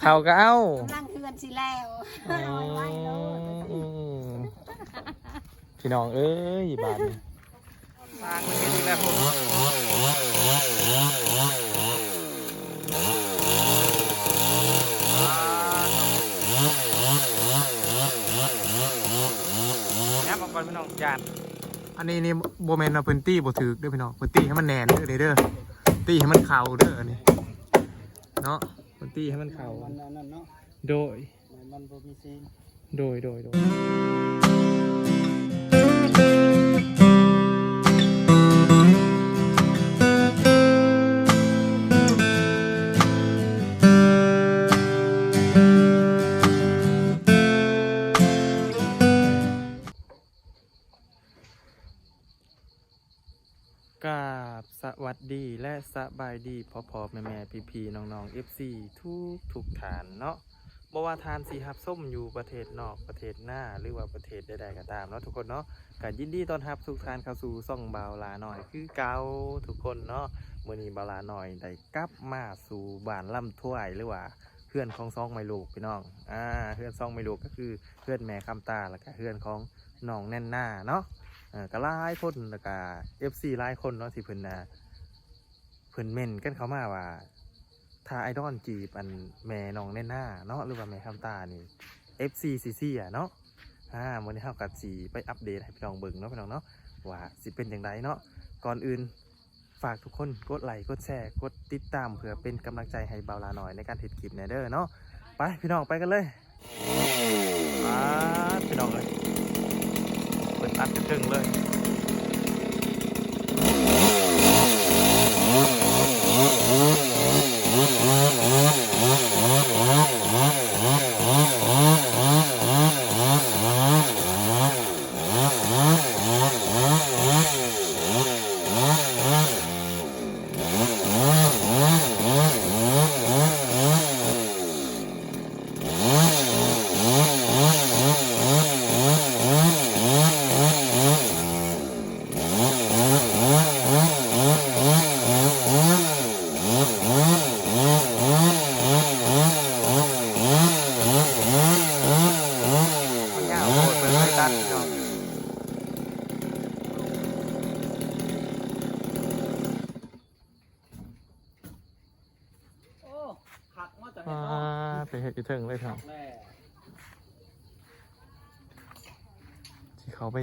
เขาก็เอากำลังเฮือนสิแล้วพี่น้องเอ้ยบาดทางมันเป็นแบบผมเนี่ยบอกก่อนพี่น้องจานอันนี้นี่โบแมนเอาพื้นที่บ่ถือเด้อพี่น้องพื้นที่ให้มันแน่นเด้อเด้อตีให้มันเข่าเด้ออันนี้เนาะพื้นที่ให้มันเข่าโดยกราบสวัสดีและสบายดีพ่อแม่พี่น้องFC ทุกฐานเนาะบ่ว่าทานสีฮับส้มอยู่ประเทศนอกประเทศหน้าหรือว่าประเทศใดๆก็ตามเนาะทุกคนเนาะก็ยินดีต้อนรับทุกท่านเข้าสู่ช่องบ่าวลาหน่อยคือเก่าทุกคนเนาะมื้อนี้บ่าวลาหน่อยได้กลับมาสู่บ้านลำถ้วยหรือว่าเพื่อนของซองไม่ลูกพี่น้องเพื่อนซองไม่ลูกก็คือเพื่อนแม่คำตาแล้วก็เพื่อนของน้องแน่นหน้าเนาะก็หลายคนแล้วก็ FC หลายคนเนาะที่เพิ่นเม่นกันเข้ามาว่าถ้าไอดอลจีบอันแม่น้องแน่นหน้าเนาะหรือว่าแม่คำตานี่ FC ซีเนาะวันนี้เฮาก็สิไปอัปเดตให้พี่น้องเบิ่งเนาะพี่น้องเนาะว่าสิเป็นจังไดเนาะก่อนอื่นฝากทุกคนกดไลค์กดแชร์กดติดตามเพื่อเป็นกำลังใจให้บ่าวลาหน่อยในการเฮ็ดคลิปแน่เด้อเนาะไปพี่น้องไปกันเลยพี่น้องเลยเปิดอัดกระทึงเลยไปเห็ดอีเทิงเลยครับที่เขาไป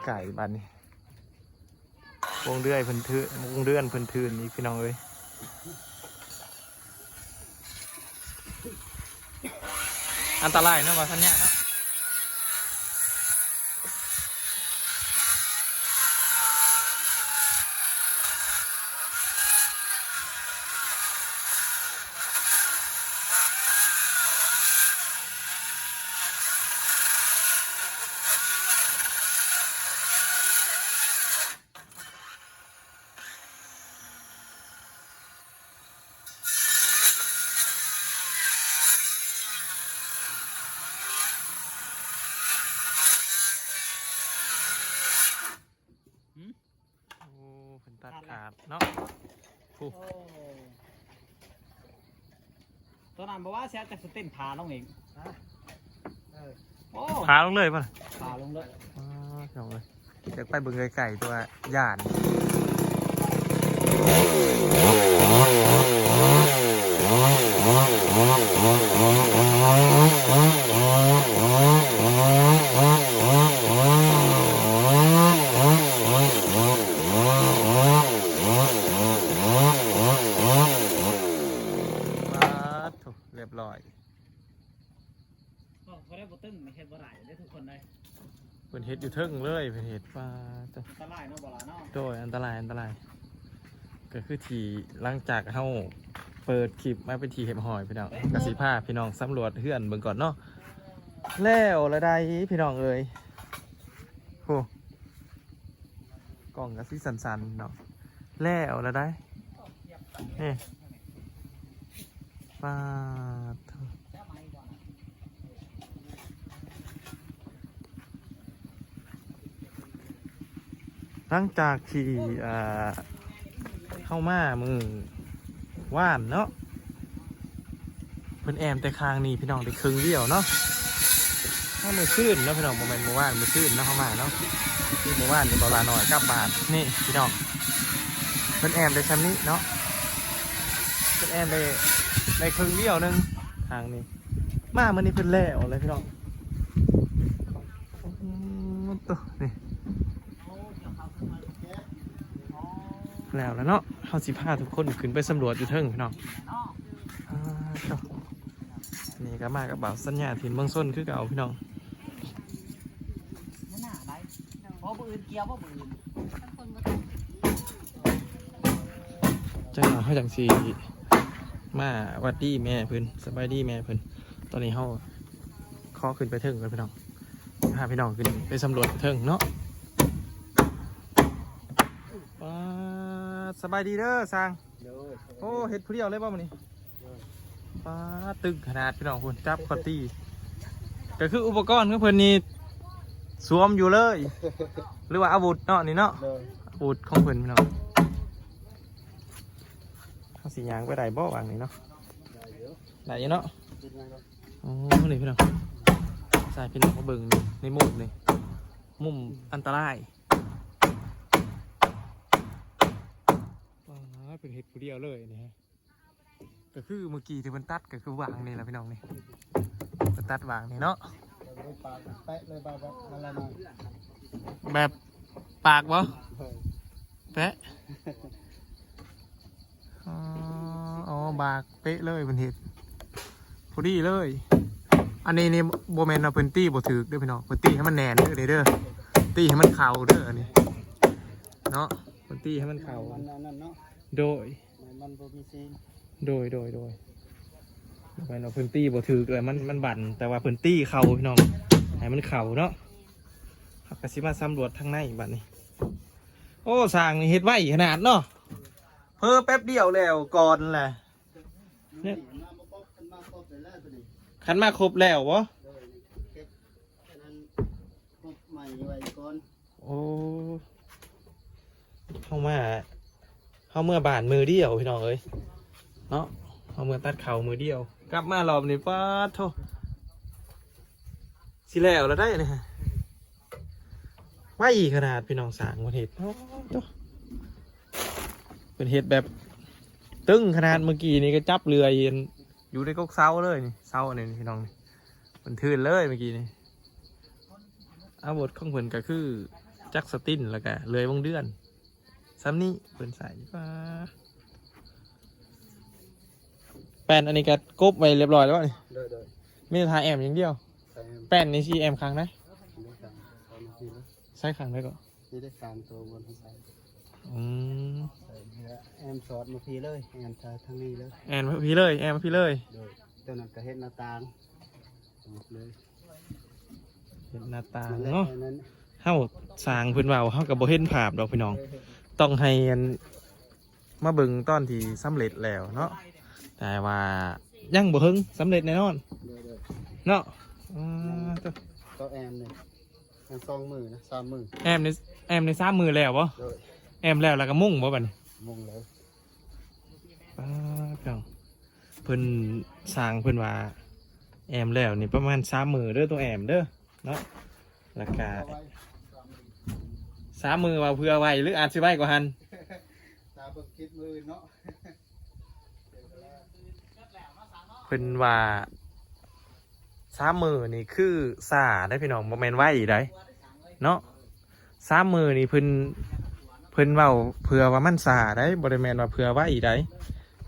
ไก่บ้านนี่วงเดือนพื้นทืนนี่พี่น้องเอ้ยอันตรายนะว่าท่านเนี่ยนะตัดขาดเนาะตอนนั้นบอกว่าเสียจากสเต้นขาลงเองขาลงเลยป่ะขาลงเลยลงเลยจะไปบึงไก่ตัวหยาดเป็นเห็ดอยู่เทิงเลยเป็นเห็ดปลาอันตรายเนาะบ่ล่ะเนาะโดยอันตรายก็คือทีหลังจากเฮาเปิดคลิปมาเป็นทีเห็บหอยพี่น้องกสิภาพี่น้องสำรวจเฮือนเบิ่งก่อนเนาะแล้วละได้พี่น้องเอ้ยโหกล่องกสิสันๆเนาะแล้วละได้นี่ปลาหลังจากที่เข้ามามือว่านเนาะ เพิ่นแอมแต่คางนี่พี่น้องได้ครึ่งเดียวเนาะถ้ามือขึ้นเนาะพี่น้องโมเมนต์เมื่อวานมือขึ้นเนาะเข้ามาเนาะที่เมื่อวานนี่เบาลาหน่อย9 บาทนี่พี่น้องเพิ่นแอมได้ชั้นนี้เนาะเพิ่นแอมได้ครึ่งเดียวหนึงทางนี้มามันนี่เพิ่นแล้วเลยพี่น้องตัวนี่แล้วเนาะเขาสิพาทุกคนขึ้นไปสำรวจอยู่เทิงพี่น้องต่อนี่ก็มากับบ่าวสัญญาถิ่นเมืองส้นคือเก่าพี่น้อง ไม่น่าได้เพราะผู้อื่นเกี่ยวเพราะผู้อื่น จังหวะเขาจังสีมาวัดดีแม่เพิ่นสบายดีแม่เพิ่นตอนนี้เขาขอขึ้นไปเทิงกันพี่น้องพาพี่น้องขึ้นไปสำรวจเทิงเนาะสบายดีเด้อสร้างโอ้เฮ็ดผู้เดียวเลยป่ะมันนี่ป้าตึงขนาดพี่น้องคุณจับคอตี้ก็คืออุปกรณ์ของเพิ่นนี่สวมอยู่เลย หรือว่าอาวุธเนาะนี่เนาะอาวุธของเพิ่นพี่น้องเขาสียางไปได้บ่วางนี่เนาะได้เนาะโอ้นี่พี่น้องใส่พี่น้องมาเบิ่งนี่ในมุมนี่มุมอันตรายเป็นเห็ดผู้เดียวเลยนี่ฮะก็คือเมื่อกี้ที่มันตัดก็คือวางนี่แหละพี่น้องนี่มันตัดวางนี่เนาะแบบปากวะแปะอ๋อบากเป๊ะเลยเป็นเห็ดพอดีเลยอันนี้นี่โบแมนเอาเป็นตี้โบถือเด้อพี่น้องเป็นตี้ให้มันแน่นเด้อเด้อตี้ให้มันเข่าเด้ออันนี้เนาะเป็นตี้ให้มันเข่าโดยไปเนาะพื้นที่บ่ถือเลยมันบั่นแต่ว่าพื้นที่เข่าพี่น้องให้มันเข่าเนาะขับกระสิมาสำรวจทางในบัดนี้โอ้สร้างนี่เฮ็ดไว้ขนาดเนาะเพิ่มแป๊บเดียวแล้วก่อนแหละเนี่ยขันมาครบแล้ววะโอ้เข้าเมื่อบานมือเดียวพี่น้องเอ้ยเนาะเอามือตัดเข่ามือเดียวกลับมารอบนี้ป้าโทสิแล้วได้เลยฮะว่าอีขนาดพี่น้องสางวันเห็ดเป็นเห็ดแบบตึ้งขนาดเมื่อกี้นี่ก็จับเรือเย็นอยู่ในก๊กเซาเลยนี่เซาเนี่ยพี่น้องนี่มันทื่นเลยเมื่อกี้นี่อาวุธของเพิ่นก็คือจักสตินแล้วก็เลยวงเดือนซ้ำนี่เพิ่นใส่ป้าแป้นอันนี้ก็กบไว้เรียบร้อยแล้วนี่ไม่ได้ทาแอมอย่างเดียวแป้นนี่ชีแอมครั้งนะใช้ครั้งได้ก่อนนี่ได้การตัวบนใส่แอมสอดมาพีเลยแอมทางนี้เลยแอมพี่เลยแอมพี่เลยตัวนั้นก็เห็นหน้าต่างเลยเห็นหน้าต่างเนาะเฮ้าสร้างพื้นเบาเฮ้ากับโบเห็นภาพดอกพี่น้องต้องให้มาเบิ่งตอนที่สำเร็จแล้วเนาะแต่ว่ายังบ่ถึงสำเร็จแน่นอนเนาะก็แอมเนี่ยแอม2 มือนะ3 มือแอมใน3 มือแล้ววะแอมแล้วก็มุ่งบ่บัดนี้มุ่งแล้วเพิ่นสร้างเพิ่นว่าแอมแล้วนี่ประมาณ3 มือเด้อตัวแอมเด้อเนาะราคา3 มือว่าเพื่อไว้หรืออาจสิไว้กว่าหันตาเบิ่งคิดมือเนาะเพิ่นว่า3 มือนี่คือสาได้พี่น้องบ่แม่นไว้ได้เนาะ3 มือนี่เพิ่นเว้าเผื่อว่ามันสาได้บ่ได้แม่นว่าเผื่อไว้ได้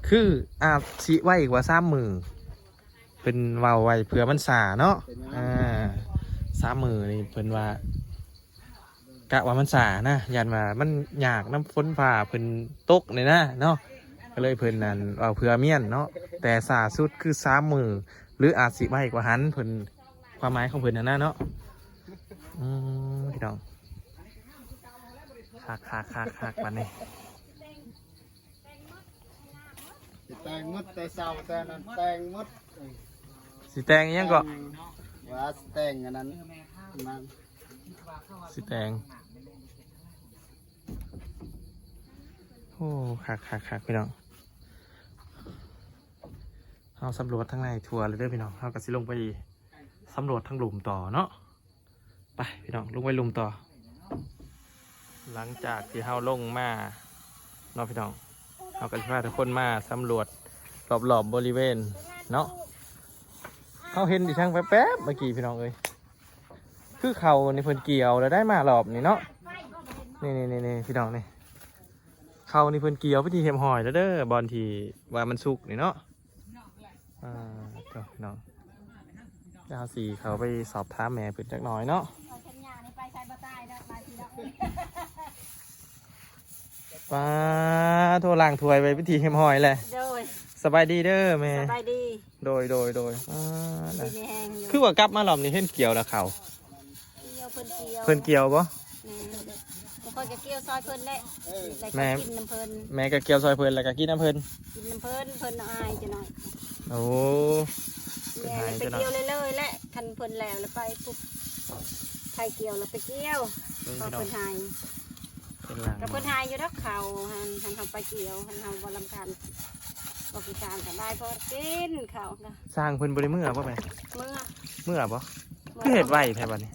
คืออาจสิไว้กว่า3 มือเพิ่นเว้าไว้เผื่อมันสาเนาะ3 มือนี่เพิ่นว่ากะว่ามันสานะยันว่ามันยากน้ำฝนฟ้าเพิ่นตกนี่นะเนาะก็เลยเพิ่นนั่นเอาเผื่อเมียนเนาะแต่สาสุดคือ3 มือหรืออาจสิไว้กว่าหันเพิ่นความหมายของเพิ่นนะเนาะพี่น้องคักวันนี้แต่งมดแต่เศร้าแต่นั้นแต่งมดสิแตงยังก็ว่าแต่งอันนั้นมันสิแตงโอ้คักพี่น้องเฮ เอาสำรวจทั้งในทัวร์เลยเด้อพี่น้องเอากระสิลงไปสำรวจทั้งหลุมต่อเนาะไปพี่น้องลงไปหลุมต่อ หลังจากที่เฮาลงมาเนาะพี่น้องเอากระสิพาทุกคนมาสำรวจรอบๆบริเวณเนาะเขาเห็นดิช่างแป๊บๆเมื่อกี้พี่น้องเอ้ยคือเขาในเพิ่นเกี่ยวแล้วได้มารอบนี่เนาะนี่พี่น้องนี่เขาในเพิ่นเกี่ยวพิธีเห็มหอยแล้วเด้อบอลที่ว่ามันสุกนี่เนาะก็พี่น้องจะเอาสีเขาไปสอบถามแม่เพิ่นจักหน่อยเนาะป้าโทรล่างถวยไปพิธีเห็มหอยแหละสบายดีเด้อแม่สบายดีโดยคือว่ากลับมารอบนี้เห็นเกี่ยวแล้วเขาเพิ่นเกี่ยวบ่คนจะเกี่ยวซอยเพิ่นได้แม่กินน้ำเพิ่นแม่ก็เกี่ยวซอยเพิ่นแล้วก็กินน้ำเพิ่นกินน้ำเพิ่นอายจะหน่อยโอ้แม่ไปเกี่ยวเลยแหละคันเพิ่นแล้วไปปุ๊บใครเกี่ยวแล้วไปเกี่ยวพอเพิ่นหายกับเพิ่นหายอยู่ทักเขาหันทำไปเกี่ยวหันทำวันลำการบริการกันได้เพราะกินเขาสร้างเพิ่นบริเมื่อป่ะแม่เมื่อป่ะคือเห็ดไว้แทบัดนี้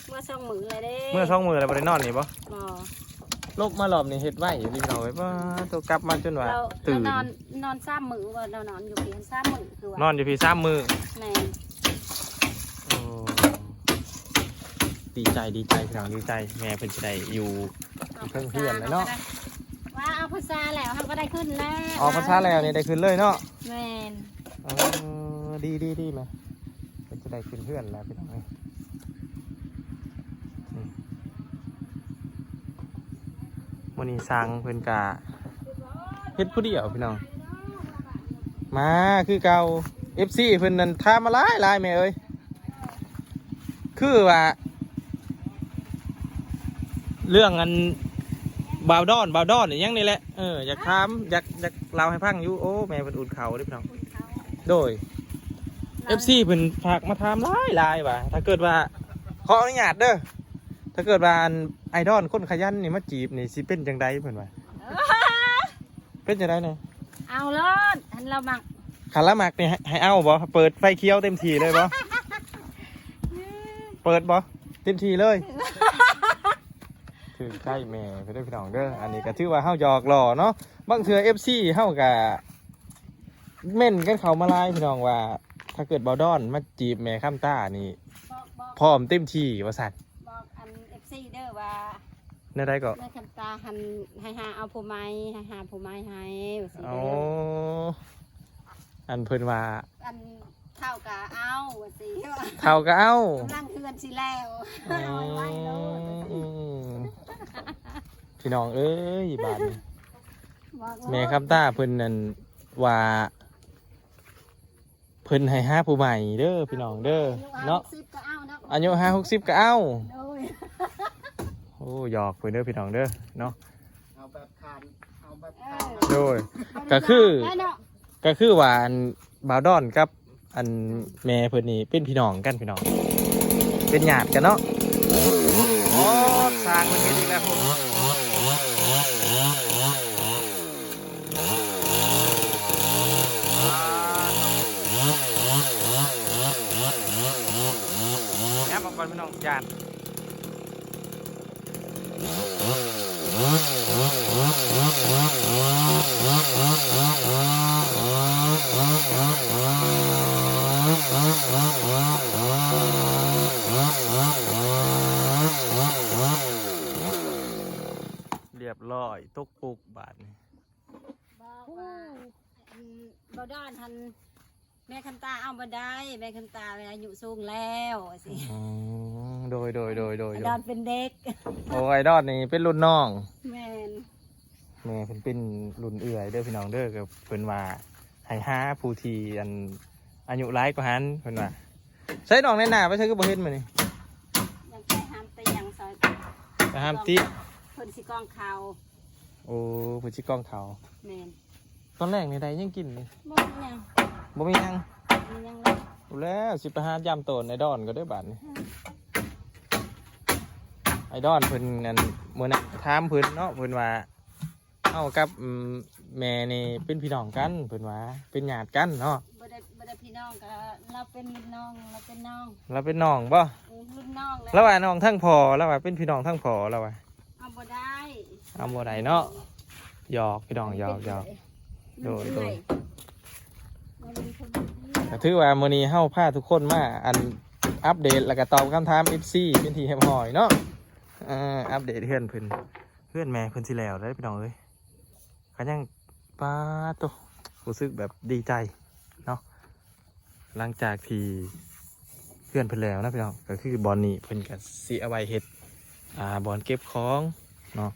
เมื่อช่องมือเลยเด้เมื่อช่องมืออะไรบริโนอนนี่ป่ะลบมาหลอบนี่เห็ดไว้รีบเอาไว้ป่ะตัวกลับมาจนว่าตื่นนอนซ้ำมือว่าเรานอนอยู่เพียงซ้ำมือคือว่านอนอยู่พี่ซ้ำมือแม่ดีใจพี่น้องดีใจแม่เพิ่นจะได้อยู่เพื่อนเลยเนาะว่าเอาภาษาแล้วเขาก็ได้ขึ้นแล้วภาษาแล้วนี่ได้ขึ้นเลยเนาะแม่ดีไหมเป็นจะได้ขึ้นเพื่อนแล้วพี่น้องวันนี้สร้างเพื่อนกาเฮ็ดผู้เดียวพี่น้องมาคือเก่า FC เพื่อนนั่นทามาหลายแม่เอ้ยคือว่าเรื่องอันบาวดอนอย่างนี้แหละอยากถามอยากเล่าให้ฟังอยู่โอ้แม่เป็นอุ่นเขาดิพี่น้องโดย FC เพิ่นฝากมาถามหลายว่าถ้าเกิดว่าขออนุญาตเด้อถ้าเกิดว่าไอดอลคนขยันนี่มาจีบนี่สิเป็นจังไดเพิ่นว่าเป็นจังไดเนี่ยเอาเลยทันเรามักคันละมักนี่ให้เอาบ่เปิดไฟเขียวเต็มที่เลยบ่เปิดบ่เต็มที่เลยคือใกล้แม่ไปด้วยพี่น้องเด้ออันนี้ก็ถือว่าเฮาหยอกหล่อเนาะบางเทื่อ FC เฮาก็เม่นกันเข้ามาลายพี่น้องว่าถ้าเกิดบาวดอนมาจีบแม่ข้ามต้านี่พร้อมเต็มที่ว่าสัตว์บอกอัน FC เด้อว่าในใดก็แม่ข้ามต้าหันให้หาเอาผู้ไม้ให้หาผู้ไม้ให้อ๋ออันเพิ่นว่าอันเท่ากับเอาสิเท่ากับเอานั่งเฮือนสิแล้วพี่น้องเอ้ยบาดนี้แม่ข้ามต้าเพิ่นนั่นว่าเพิ่นให้5ผู้ใหม่เด้อพี่น้องเด้อเนาะอายุ50ก็เอาโอ้หยอกเพิ่นเด้อพี่น้องเด้อเนาะเอาแบบทานโดยก็คือว่าอันบาวดอนกับอันแม่เพิ่นนี่เป็นพี่น้องกันพี่น้องเป็นญาติกันเนาะโอ้สร้างมันเป็นอีกแล้วผมพี่น้องญาติเรียบร้อยตกปุกบาทนี่บอกว่าบาวดอนทันแม่คันตาเอามาได้แม่คันตาอายุสูงแล้วสิโดยดอนเป็นเด็กโอ้ไอดอนนี่เป็นรุ่นน้องแม่เป็นรุ่นเอื่อยเด้อพี่น้องเด้อกับเพิ่นว่าให้หาผู้ที่อันอายุหลายกว่าหันเพิ่นว่าใช้น้องในหน้าไปใช้ก็บ่เห็นมื้อนี้ยังไปห้ามตียังซอยไปห้ามตีเพิ่นสิกองเขาโอ้เพิ่นสิกองเขาแม่นตอนแรกในใดยังกินนี่บ่มียังแล้วสิไปหายำโตนไอดอนก็ได้บาทนี่ไอดอนเพิ่นนั่นมื้อนั้นถามเพิ่นเนาะเพิ่นว่าเอากับแม่นี่เป็นพี่น้องกันเพิ่นว่าเป็นญาติกันเนาะบ่ได้ พี่น้องก็เราเป็นรุ่นน้องเราเป็นน้อง เราเป็นน้องบ่ รุ่นน้องแล้ว แล้วว่าน้องทั้งพอแล้วว่าเป็นพี่น้องทั้งพอแล้วว่า เอาบ่ได้ เอาบ่ได้เนาะหยอกพี่น้องหยอกโดยก็ถือว่ามื้อนี้เฮาพาทุกคนมาอันอัปเดตแล้วก็ตอบคำถาม FC เป็นที่เรียบร้อยเนาะอัปเดตเพื่อนแม่เพิ่นสิแล้วได้อพี่น้องเอ้ยก็ยังป้าโตรู้สึกแบบดีใจเนาะหลังจากที่เพื่อนเพิ่นแล้วนะพี่น้องก็คือบอลนี่เพิ่นก็สิเอาไว้เฮ็ดบอลเก็บของเนาะ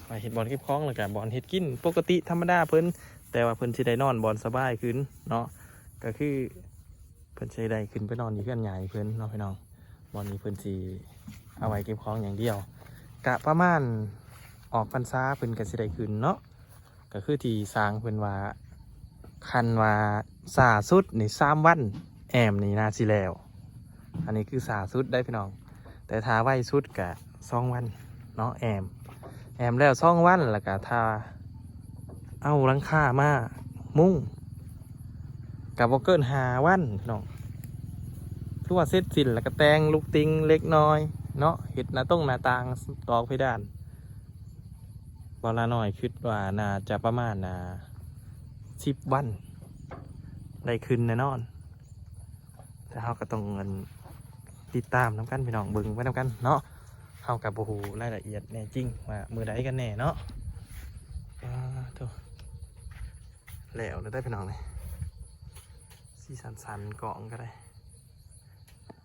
ไว้เฮ็ดบอลเก็บของแล้วก็บอลเฮ็ดกินปกติธรรมดาเพิ่นแต่ว่าเพิ่นสิได้นอนบอลสบายขึ้นเนาะก็คือเพิ่นสิได้ขึ้นไปนอนอยู่เพื่อนใหญ่เพิ่นเนาะพี่น้องบอลนี้เพิ่นสิเอาไว้เก็บของอย่างเดียวกะประมาณออกพรรษาเพิ่นก็สิได้ขึ้นเนาะก็คือที่สร้างเพิ่นว่าคันว่าสาสุดนี่3 วันแอมนี่น่าสิแล้วอันนี้คือสาสุดได้พี่น้องแต่ถ้าไว้สุดกะ2 วันเนาะแอมแล้ว2 วันแล้วก็ถ้าเอาหลังคามามุ้งกับบ่เกิน5 วันพี่น้องคือว่าเสร็จสิ้นแล้วก็แต่งลูกติงเล็กน้อยเนาะเฮ็ดหน้าต่างตอกเพดานบ่ละน้อยคิดว่าน่าจะประมาณ10 วันได้ขึ้นแน่นอนแต่เราก็ต้องติดตามน้ำกันพี่น้องเบิ่งไว้น้ำกันเนาะเข้ากับโอ้โหรายละเอียดแน่จริงว่ามือใดกันแน่เนาะโธ่แล้วได้พี่น้องเลยสีสันเกาะก็ได้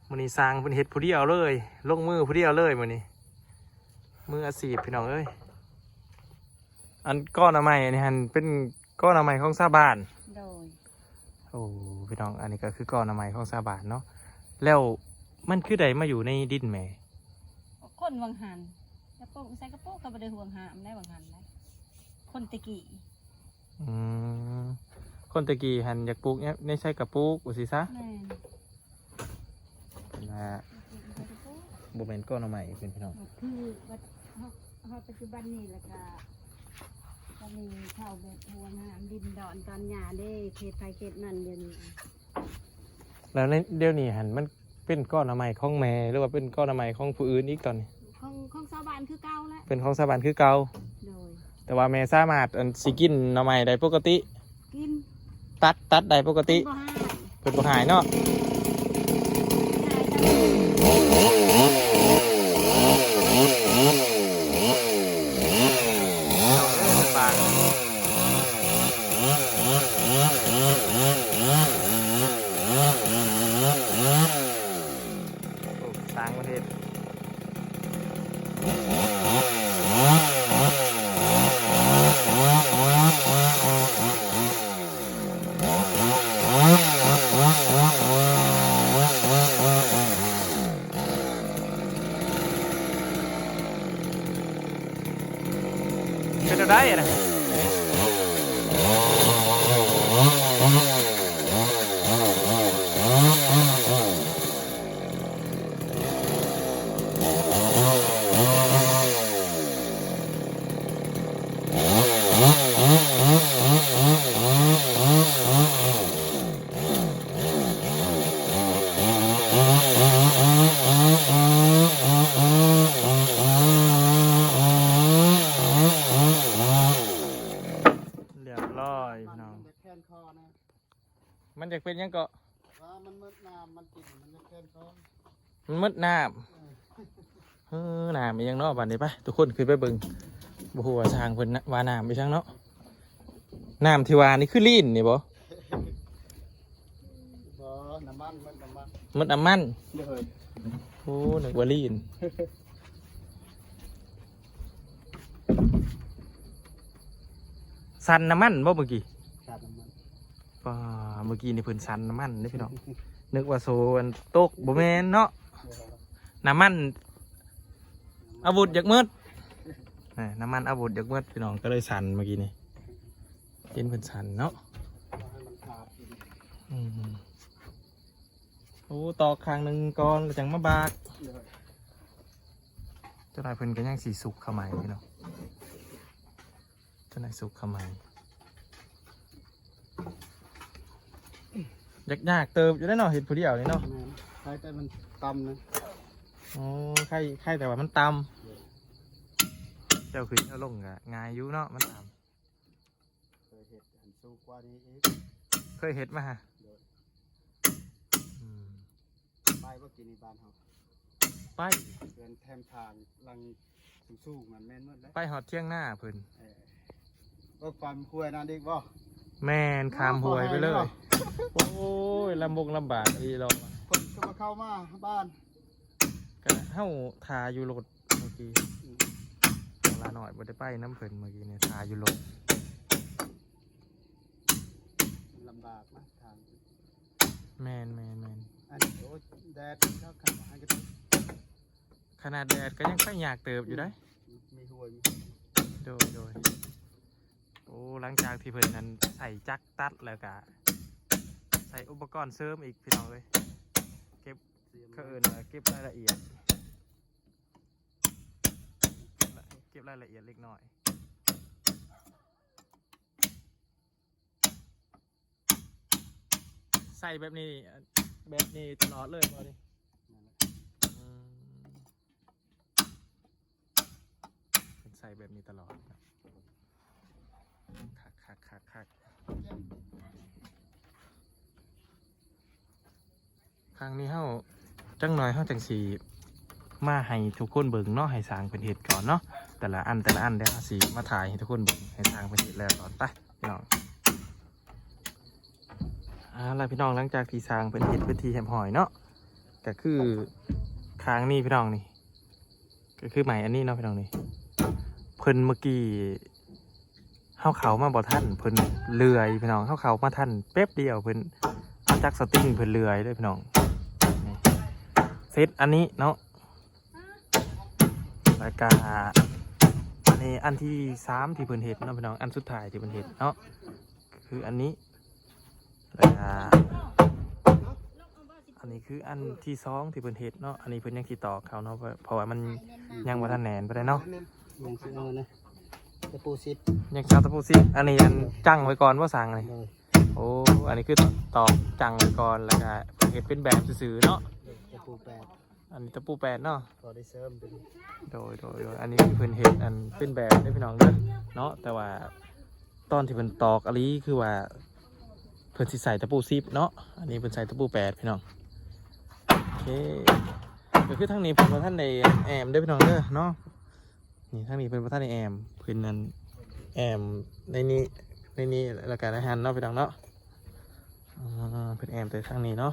มื้อนี้สร้างเป็นเฮ็ดผู้เดียวเลยลงมือผู้เดียวเลยมื้อนี้มืออาชีพพี่น้องเอ้ยอันก้อนอะไม้นี่ฮันเป็นก้อนอะไม้ของชาวบ้านโดย โอ้พี่น้องอันนี้ก็คือก้อนอะไม้ของชาวบ้านเนาะแล้วมันคือใดมาอยู่ในดินแม่ คนวังหันกระโปงใส่กระโปงก็บ่ได้ห่วงหามได้วังหันได้คนตะกี้ คนตะกี้หันอยากปลูกเนี่ยไม่ใช่กระปลูกอุสิซะ แม่น นะบุเมนก้อนเอาใหม่เป็นพี่น้อง คือว่าเฮาปัจจุบันนี้แล้วก็มีเข้าแบบห่วงหามดินดอนตอนหญ้าเด้เขตไปเขตนั่นเดี๋ยวนี้ แล้วในเดี๋ยวนี้หันมันเป็นก้อนเอาใหม่ของแม่หรือว่าเป็นก้อนเอาใหม่ของผู้อื่นอีกตอนนี้ ของชาวบ้านคือเก่าแล้ว เป็นของชาวบ้านคือเก่า โดย แต่ว่าแม่สามารถสิกินเอาใหม่ได้ปกติ กิน ตัดได้ปกติ บ่หาย เพิ่นบ่หายเนาะต่างประเทศเป็นอะไรนะเรียบร้อยพี่น้อง มันจะแค้นคอนะ มันจะเป็นยังเกาะ ว่ามันมืดน้ำมันกินมันจะแค้นคอ มันมืดน้ำน้ำมียังเนาะบัดนี้ไปทุกคนขึ้นไปเบิ่งบ่ฮู้ว่าทางเพิ่นน่ะว่าน้ำไปช่างเนาะน้ำที่ว่านี่คือลีนนี่บ่ บ่น้ำมันมันน้ำมัน มันน้ำมัน เดี๋ยวเฮ้ย โอ้นึกว่าลีนสันน้ำมันบ่เมื่อกี้ ขาดน้ำมัน ป่าเมื่อกี้นี่เพิ่นสันน้ำมันเด้พี่น้องนึกว่าโซนตกบ่แม่นเนาะน้ำมันอาวุธอยากมืดน้ำมันอาวุธอยากมืดพี่น้องก็เลยสันเมื่อกี้นี่เห็นเพิ่นสันเนาะ ให้มันขาดอีก โอ้ตอกข้างหนึ่งก่อนแล้วจังมาบาก เดี๋ยวเฮ้ย เจ้านายเพิ่นก็ยังสีสุกเข้ามาพี่น้องเจ้านายสุกเข้ามา ยากเติบอยู่ได้เนาะเห็ดผู้เดียวนี่เนาะ แม่นใช้แต่มันต่ำนะ อ๋อไข่แต่ว่ามันต่ำเจ้าขึ้นเจ้าลงกะง่ายอยู่เนาะมันต่ เคยเห็ดหันสู้กว่านี้อีก ำเคยเห็ดมาฮะอืม ไปว่ากินในบ้านเขา ไป เดินแทมทางลังสู้ๆมันแม่นหมดแล้ว ไปหอดเที่ยงหน้าเพิ่น ก็ความคุยนั่นอีกบ่ แม่นขามหวยไปเลย โอ้ยลำบากอีหรอก คนก็มาเข้ามาบ้าน ก็เฮ้าทาอยู่รถเมื่อกี้เวลาหน่อยบ่ได้ไปน้ำเพิ่นเมื่อกี้เนี่ยทาอยู่รถ ลำบากนะทาง แม่น อันนี้โอ้ยแดดเขาขับมาก็ต้อง ขนาดแดดก็ยังค่อยอยากเติบอยู่ได้ มีหวยมี โดยโอ้หลังจากที่เพิ่นนั้นใส่จักรตัดแล้วก็ใส่อุปกรณ์เสริมอีกพี่น้องเลยเก็บ เสียม เขาเอินว่าเก็บรายละเอียดเก็บรายละเอียดเล็กน้อยใส่แบบนี้ตลอดเลยบ่ดิ นั่นแหละ อืมเป็นใส่แบบนี้ตลอดคักครั้งนี้เฮาจังหน่อยเฮาจังสีมาให้ทุกคนเบิ่งเนาะให้สร้างเป็นเหตุก่อนเนาะแต่ละอันเดี๋ยวเราสิมาถ่ายให้ทุกคนเบิ่งให้สร้างเป็นเหตุแล้วก่อนไปพี่น้องแล้วพี่น้องหลังจากที่สร้างเป็นเหตุเป็นทีแหมหอยเนาะก็คือค้างนี่พี่น้องนี่ก็คือใหม่อันนี้เนาะพี่น้องนี่เพิ่นเมื่อกี้เขามาบ่ทันเพิ่นเลื่อยพี่น้องเขามาทันแป๊บเดียวเพิ่นเอาจักสติ้งเพิ่นเลื่อยเลยพี่น้องนี่เซตอันนี้เนาะแล้วก็อันนี้อันที่3ที่เพิ่นเฮ็ดเนาะพี่น้องอันสุดท้ายที่เพิ่นเฮ็ดเนาะคืออันนี้แล้วก็อันนี้คืออันที่2ที่เพิ่นเฮ็ดเนาะอันนี้เพิ่นยังสิตอกเขาเนาะเพราะว่ามันยังบ่ทันแหนนไปได้เนาะ ยังสิเอานะตะปูซิด ยังชาวตะปูซิอันนี้อันจังไว้ก่อนว่าสั่งเลย เลย โอ้อันนี้คือตอกจังไว้ก่อนแล้วก็เฮ็ดเป็นแบบซื่อๆเนาะ ตะปูแปด อันนี้ตะปูแปดเนาะ พอได้เสริมเป็น โดยอันนี้เพิ่นเฮ็ดอันเป็นแบบได้พี่น้องเด้อเนาะแต่ว่าตอนที่เพิ่นตอกอันนี้คือว่าเพิ่นสิใส่ตะปูซิปเนาะอันนี้เพิ่นใส่ตะปูแปดพี่น้องโอเคก็คือทางนี้เพิ่นว่าท่านในแอมเด้อพี่น้องเด้อเนาะนี่ทางนี้เพิ่นว่าท่านในแอมเพิ่นนั้นแอมในนี้แล้วก็ในหันเนาะพี่น้องเนาะเพิ่นแอมแต่ทางนี้เนาะ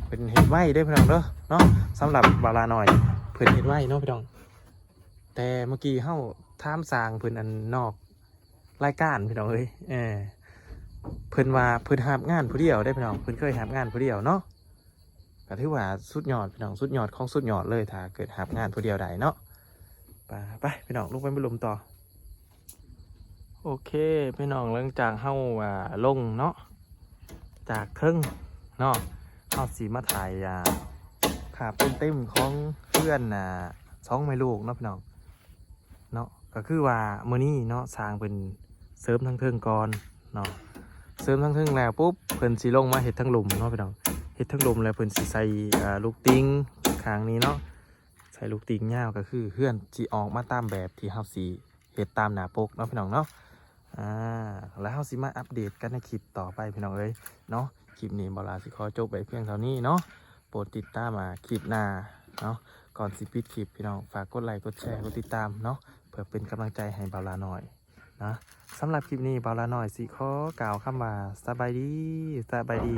เป็นเฮ็ดไว้เด้อพี่น้องเด้อเนาะสำหรับบาลาหน่อยเพิ่นเฮ็ดไว้เนาะพี่น้องแต่เมื่อกี้เฮาถามสร้างเพิ่นอันนอกรายการพี่น้องเอ้ยเพิ่นว่าเพิ่นหาบงานผู้เดียวได้พี่น้องเพิ่นเคยหาบงานผู้เดียวเนาะก็ถือว่าสุดยอดพี่น้องสุดยอดของสุดยอดเลยถ้าเกิดหาบงานผู้เดียวได้เนาะไปพี่น้องลงไปลุมต่อโอเคพี่น้องหลังจากเฮาลงเนาะจากเทิงเนาะเฮาสีมาถ่ายภาพเต็มๆของเพื่อน2 แม่ลูกเนาะพี่น้องเนาะก็คือว่ามื้อนี้เนาะสร้างเป็นเสริมทั้งเทิงก่อนเนาะเสริมทั้งเทิงแล้วปุ๊บเพิ่นสิลงมาเฮ็ดทั้งหลุมเนาะพี่น้องเฮ็ดทั้งหลุมแล้วเพิ่นสิใส่ลูกติงข้างนี้เนาะใส่ลูกติงยาวก็คือเพื่อนสิออกมาตามแบบที่เฮาสิเฮ็ดตามหน้าปกเนาะพี่น้องเนาะแล้วเฮาสิมาอัปเดตกันในคลิปต่อไปพี่น้องเอ้ยเนาะคลิปนี้บ่ลาสิขอจบไปเพียงเท่านี้เนาะโปรดติดตามคลิปหน้าเนาะก่อนสิปิดคลิปพี่น้องฝากกดไลค์กดแชร์กดติดตามเนาะเพื่อเป็นกำลังใจให้บ่าวลาหน่อยนะสำหรับคลิปนี้บ่าวลาหน่อยสิขอกล่าวคำว่าสบายดี